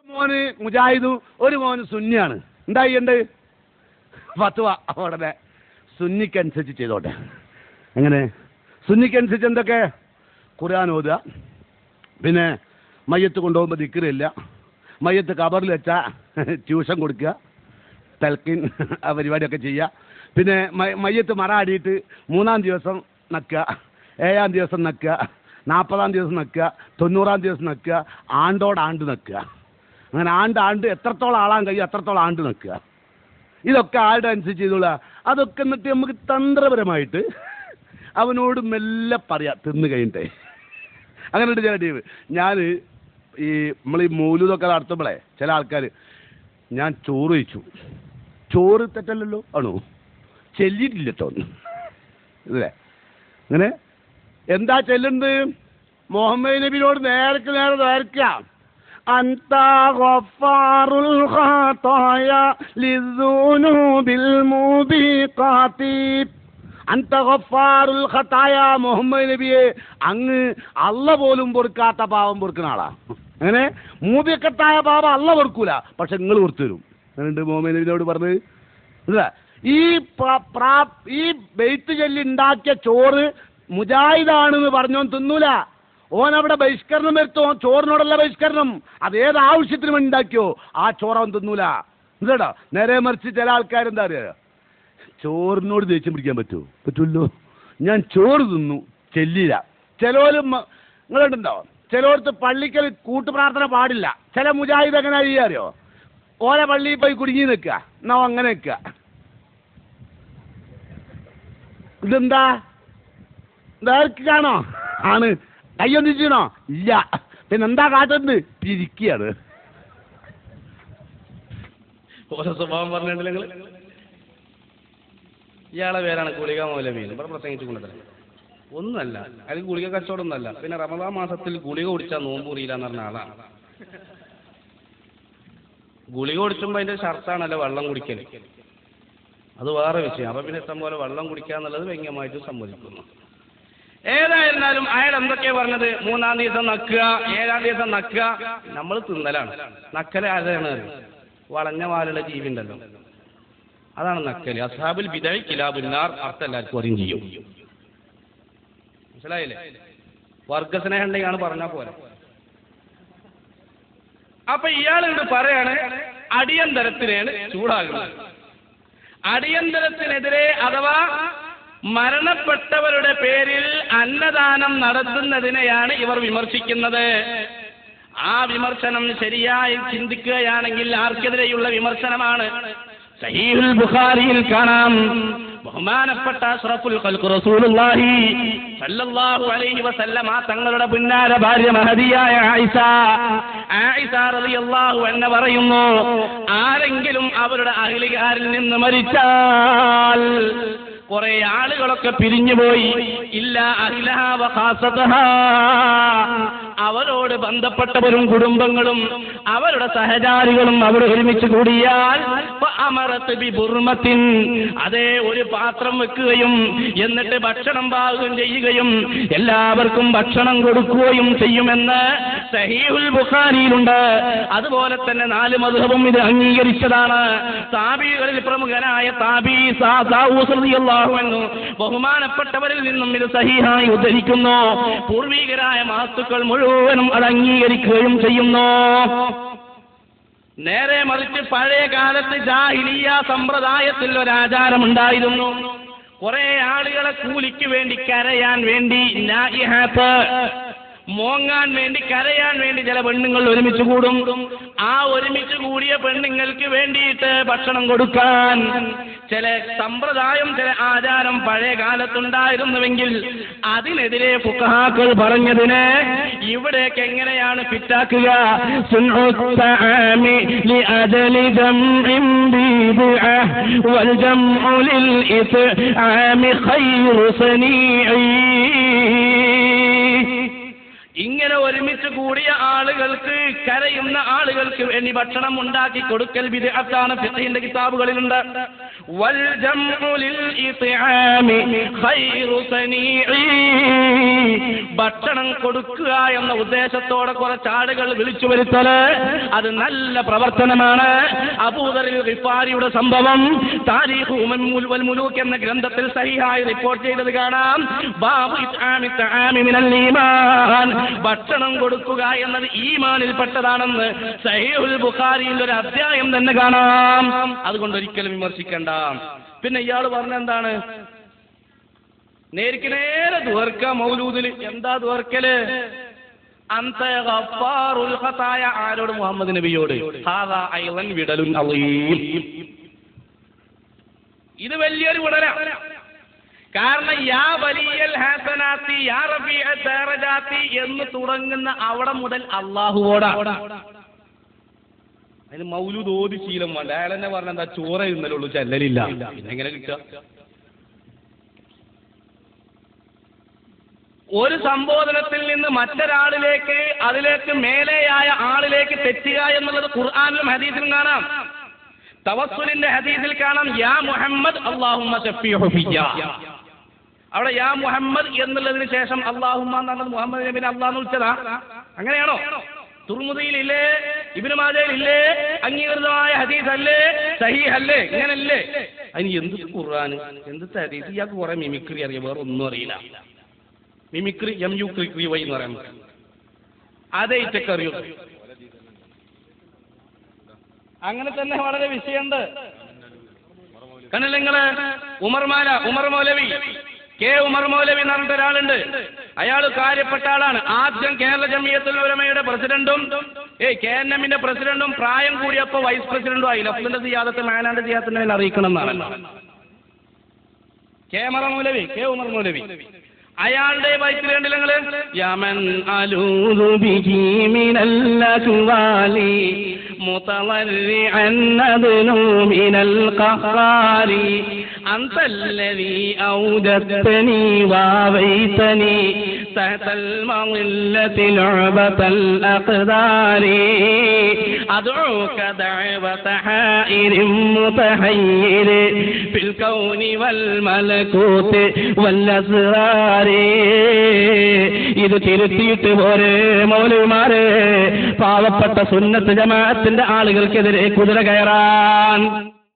മോന് മുജാഹിദു, ഒരു മോന് സുന്നിയാണ്. എന്തായിണ്ട് ഫത്വ ഉടനെ സുന്നിക്കനുസരിച്ച് ചെയ്തോട്ടെ. എങ്ങനെ സുന്നിക്കനുസരിച്ച് എന്തൊക്കെ? ഖുർആൻ ഓതുക, പിന്നെ മയ്യത്ത് കൊണ്ടുപോകുമ്പോൾ ദിക്റില്ല, മയ്യത്ത് കബറിൽ വെച്ചാൽ ട്യൂഷൻ കൊടുക്കുക, തൽക്കിൻ ആ പരിപാടിയൊക്കെ ചെയ്യുക. പിന്നെ മയ്യത്ത് മറാടിയിട്ട് 3-ാം ദിവസം നക്കുക, 7-ാം ദിവസം നക്കുക, 40-ാം ദിവസം നക്കുക, 90-ാം ദിവസം നക്കുക, ആണ്ടോടാണ്ട് നക്കുക. അങ്ങനെ ആണ്ട് എത്രത്തോളം ആളാൻ കഴിയും അത്രത്തോളം ആണ്ട് നക്കുക. ഇതൊക്കെ ആളുടെ അനുസരിച്ച് ചെയ്തോളുക. അതൊക്കെ എന്നിട്ട് നമുക്ക് തന്ത്രപരമായിട്ട് അവനോട് മെല്ലെ പറയാം തിന്ന് കഴിഞ്ഞിട്ടേ. അങ്ങനെ ഉണ്ട് ചില ടീം. ഞാൻ നമ്മൾ ഈ മൗലൂദൊക്കെ നടത്തുമ്പോഴേ ചില ആൾക്കാർ ഞാൻ ചോറ് കഴിച്ചു, ചോറ് തെറ്റല്ലല്ലോ ആണോ, ചെല്ലിയിട്ടില്ല തോന്നു ഇല്ലേ? അങ്ങനെ എന്താ ചെല്ലുന്നത്? മുഹമ്മദ് നബിയോട് നേർക്ക് നേർക്കാം. أنت غفار الخطايا للذنوب الموبقات أنت غفار الخطايا മുഹമ്മദ് നബിയെ, അങ്ങ് അള്ള പോലും പൊറുക്കാത്ത പാവം പൊറുക്കുന്ന ആളാ. അങ്ങനെ മൂബിക്കത്തായ പാവം അള്ള പൊറുക്കൂല, പക്ഷെ നിങ്ങൾ പൊറുത്തു തരും. അങ്ങനെയുണ്ട് മുഹമ്മദ് നബിയോട് പറഞ്ഞത്. ഈ ബെയ്ത്ത് ചൊല്ലി ഉണ്ടാക്കിയ ചോറ് മുജാഹിദാണെന്ന് പറഞ്ഞോൻ തിന്നൂല. ഓനവിടെ ബഹിഷ്കരണം വരുത്തും. ചോറിനോടല്ല ബഹിഷ്കരണം, അതേത് ആവശ്യത്തിന് വേണ്ടി ഉണ്ടാക്കിയോ ആ ചോറവൻ തിന്നൂല. എന്താ നേരെ മറിച്ച് ചില ആൾക്കാരെന്താ അറിയാ, ചോറിനോട് ദേഷ്യം പിടിക്കാൻ പറ്റുമല്ലോ, ഞാൻ ചോറ് തിന്നു ചെല്ലില്ല. ചിലവരും നിങ്ങളുണ്ടോ, ചിലവർക്ക് പള്ളിക്കൽ കൂട്ടുപ്രാർത്ഥന പാടില്ല. ചില മുജാഹിദ് എങ്ങനെ ചെയ്യാറിയോ, ഓരോ പള്ളിയിൽ പോയി കുടുങ്ങി നിൽക്കുക, എന്നാ അങ്ങനെ നിൽക്കുക. ഇതെന്താ കാണോ? ആണ്. കയ്യൊന്നിച്ചണോ? ഇല്ല. പിന്നെന്താ കാട്ടുന്നത്? പിരിക്കുകയാണ്. ഓരോ സ്വഭാവം പറഞ്ഞിട്ടില്ല നിങ്ങൾ. ഇയാളെ പേരാണ് ഗുളിക മൗലവി. ഇവിടെ പ്രസംഗിച്ചു കൊണ്ടത് ഒന്നുമല്ല, അത് ഗുളിക കച്ചവടം ഒന്നുമല്ല. പിന്നെ റമദാൻ മാസത്തിൽ ഗുളിക കുടിച്ചാൽ നോമ്പ് മുറിയില്ല എന്ന് പറഞ്ഞ ആളാണ്. ഗുളിക കുടിച്ചുമ്പോൾ അതിന്റെ ഷർത്താണല്ലോ വെള്ളം കുടിക്കൽ, അത് വേറെ വിഷയം. അപ്പൊ പിന്നെ ഇഷ്ടം പോലെ വെള്ളം കുടിക്കുക എന്നുള്ളത് വ്യംഗ്യമായിട്ട് സമ്മതിക്കുന്നു. ഏതായിരുന്നാലും അയാൾ എന്തൊക്കെയാ പറഞ്ഞത്? 3-ാം ദിവസം നക്കുക, 7-ാം ദിവസം നക്കുക. നമ്മൾ തിന്നലാണ്. നക്കല് ആരാണ്? വളഞ്ഞ വാലുള്ള ജീവി ഉണ്ടല്ലോ, അതാണ് നക്കല്. അസ്ഹാബുൽ ബിദഅ കിലാബുന്നാർ. അർത്ഥം എല്ലാവർക്കും അറിയും ചെയ്യും. മനസ്സിലായില്ലേ? വർഗസ്നേഹം ഉണ്ടെങ്കിൽ പറഞ്ഞാൽ പോലെ. അപ്പൊ ഇയാളോട് പറയാണ് അടിയന്തരത്തിനാണ് ചൂടാകുന്നത്. അടിയന്തരത്തിനെതിരെ അഥവാ മരണപ്പെട്ടവരുടെ പേരിൽ അന്നദാനം നടത്തുന്നതിനെയാണ് ഇവർ വിമർശിക്കുന്നത്. ആ വിമർശനം ശരിയായി ചിന്തിക്കുകയാണെങ്കിൽ ആർക്കെതിരെയുള്ള വിമർശനമാണ്? സഹീഹുൽ ബുഖാരിയിൽ കാണാം, ബഹുമാനപ്പെട്ട അഷ്റഫുൽ ഖൽഖ് റസൂലുള്ളാഹി സല്ലല്ലാഹു അലൈഹി വസല്ലമ തങ്ങളുടെ പുന്നാര ഭാര്യ മഹദിയായ ആയിഷ റളിയല്ലാഹു അൻഹ പറയുന്നു, ആരെങ്കിലും അവരുടെ അഹ്ലികാരിൽ നിന്ന് മരിച്ചാൽ കുറെ ആളുകളൊക്കെ പിരിഞ്ഞുപോയി, ഇല്ല അഹ്ലഹാ വ ഖാസതഹാ, അവരോട് ബന്ധപ്പെട്ടവരും കുടുംബങ്ങളും അവരുടെ സഹചാരികളും അവർ ഒരുമിച്ച് കൂടിയാൽ അമറത്ത് ബി ബുർമത്തിൻ, അതേ ഒരു പാത്രം വെക്കുകയും എന്നിട്ട് ഭക്ഷണം പാകുകയും ചെയ്യുകയും എല്ലാവർക്കും ഭക്ഷണം കൊടുക്കുകയും ചെയ്യുമെന്ന് സഹീഹുൽ ബുഖാരിയിലുണ്ട്. അതുപോലെ തന്നെ 4 മദ്ഹബും ഇത് അംഗീകരിച്ചതാണ്. താബികളിൽ പ്രമുഖനായ താബി സാഊസ് റളിയല്ലാഹു അൻഹു ബഹുമാനപ്പെട്ടവരിൽ നിന്നും ഇത് സഹീഹായി ഉദ്ധരിക്കുന്നു. പൂർവികരായ മഹത്തുക്കൾ മുഴുവനും അത് അംഗീകരിക്കുകയും ചെയ്യുന്നു. നേരെ മറിച്ച് പഴയ കാലത്ത് ജാഹിലിയ്യ സമ്പ്രദായത്തിൽ ഒരാചാരമുണ്ടായിരുന്നു. കുറെ ആളുകളെ കൂലിക്ക് വേണ്ടി കരയാൻ വേണ്ടി നായിഹാത്ത്, മോങ്ങാൻ വേണ്ടി കരയാൻ വേണ്ടി ചില പെണ്ണുങ്ങൾ ഒരുമിച്ച് കൂടും. ആ ഒരുമിച്ച് കൂടിയ പെണ്ണുങ്ങൾക്ക് വേണ്ടിയിട്ട് ഭക്ഷണം കൊടുക്കാൻ ചില സമ്പ്രദായം, ചില ആചാരം പഴയ കാലത്തുണ്ടായിരുന്നുവെങ്കിൽ അതിനെതിരെ ഫുഖഹാക്കൾ പറഞ്ഞതിന് ഇവിടേക്ക് എങ്ങനെയാണ് ഫിറ്റാക്കുക? ഇങ്ങനെ ഒരുമിച്ച് കൂടിയ ആളുകൾക്ക്, കരയുന്ന ആളുകൾക്ക് വേണ്ടി ഭക്ഷണം ഉണ്ടാക്കി കൊടുക്കൽ ബിദ്അത്താണ്. ഫിഖ്ഹിന്റെ കിതാബുകളിലുണ്ട്. والجمع للإطعام خير صنيع. ഭക്ഷണം കൊടുക്കുക എന്ന ഉദ്ദേശത്തോടെ കുറച്ച് ആളുകൾ വിളിച്ചു വരുത്തല് അത് നല്ല പ്രവർത്തനമാണ്. അബൂദർ ഗിഫാരിയുടെ സംഭവം താരീഖ് ഉമമുൽ വൽ മുലൂക്ക് എന്ന ഗ്രന്ഥത്തിൽ സഹിഹായി റിപ്പോർട്ട് ചെയ്തത് കാണാം. ബാബു ഇത്ആമി തആമി മിനൽ ഈമാൻ, ഭക്ഷണം കൊടുക്കുക എന്നത് ഈമാനിൽപ്പെട്ടതാണെന്ന് സഹീഹുൽ ബുഖാരിയിൽ ഒരു അധ്യായം തന്നെ കാണാം. അതുകൊണ്ട് ഒരിക്കലും വിമർശിക്കണ്ട. പിന്നെ ഇയാൾ പറഞ്ഞെന്താണ്, നേരിക്ക് നേരെ ദുർക്ക മൗലൂദിൽ എന്താ ദുർക്കല്, അന്ത ഗഫാറുൽ ഖതായ, ആരോട്? മുഹമ്മദ് നബിയോട്. ഹാദാ അയ്ളൻ വിടലുൻ അളീം. ഇത് വലിയൊരു വിടലാണ്. കാരണം യാ വലിയൽ ഹസനാത്തി യാ റഫീഅ ദറജാത്തി എന്ന് തുടങ്ങുന്ന അവിടെ മുതൽ അല്ലാഹുവോടാണ്. അതിന് മൗലൂദ് ഓതി ശീലം വേണ്ട. അയാൾ തന്നെ പറഞ്ഞ എന്താ, ചോറ ഇന്നലുള്ളൂ, ചെല്ലലില്ല. എങ്ങനെ കിട്ടുക? ഒരു സംബോധനത്തിൽ നിന്ന് മറ്റൊരാളിലേക്ക്, അതിലേക്ക് മേലെയായ ആളിലേക്ക് തെറ്റുക എന്നുള്ളത് ഖുർആനിലും ഹദീസിലും കാണാം. തവസ്സുലിന്റെ ഹദീസിൽ കാണാം, യാ മുഹമ്മദ് അല്ലാഹുമ്മ ശഫീഉ ഫിയ്യ. അവിടെ യാ മുഹമ്മദ് എന്നുള്ളതിന് ശേഷം അല്ലാഹുമ്മ എന്നുള്ളത് മുഹമ്മദ് നബിനെ അല്ലാഹ് എന്ന് വിളിച്ചതാ. അങ്ങനെയാണോ? തുർമുദിയിലില്ലേ, ഇബ്നു മാജയിലില്ലേ, അംഗീകൃതമായ ഹദീസ് അല്ലേ, സഹീഹ് അല്ലേ, ഇങ്ങനല്ലേ? അതിന് എന്ത് ഖുർആൻ, എന്ത് ഹദീസ്? ഇയാൾക്ക് കുറെ മിമിക്രി അറിയാം, വേറെ ഒന്നും അറിയില്ല. മിമിക്രി MU വൈ എന്ന് പറയാൻ അതേറ്റൊക്കെ അറിയൂ. അങ്ങനെ തന്നെ വളരെ വിഷയമുണ്ട്. കണ്ടില്ല നിങ്ങള്? ഉമർ മൗലവി, കെ ഉമർ മൗലവി എന്ന് പറഞ്ഞിട്ട് ഒരാളുണ്ട്. അയാൾ കാര്യപ്പെട്ട ആളാണ്. ആദ്യം കേരള ജമിയത്തുൽ ഉലമയുടെ പ്രസിഡന്റും KNM-ന്റെ പ്രസിഡന്റും പ്രായം കൂടിയപ്പോ വൈസ് പ്രസിഡന്റും ആയി. ലഫ്ലിന്റെ സിയാദത്ത് മാനാന്റെ സിയാദത്തിന്റെ മേൽ അറിയിക്കണം എന്നാണ് കെ ഉമർ മൗലവി. അയാളുടെ വയസ്സിൽ കണ്ടില്ല നിങ്ങള്? യമൻ അലൂദു ബിഹി മിനൽ അക്വാലി മുതവറിഅൻ നദ്നു മിനൽ ഖഹാരി അൻതല്ലദീ ഔജതനി വവൈതനി തഹതൽ മളില്ലതി ലഅബതൽ അഖദാരി അദ്ഉക ദഅവത ഹായിരിൻ മുതഹയ്യിർ ഫിൽ കൗനി വൽ മലകൂതി വൽ അസ്റാർ. ഇത് തിരുത്തിയിട്ട് പോരെ മൗലവിമാരെ, പാവപ്പെട്ട സുന്നത്ത് ജമാഅത്തിന്റെ ആളുകൾക്കെതിരെ കുതിര കയറാൻ.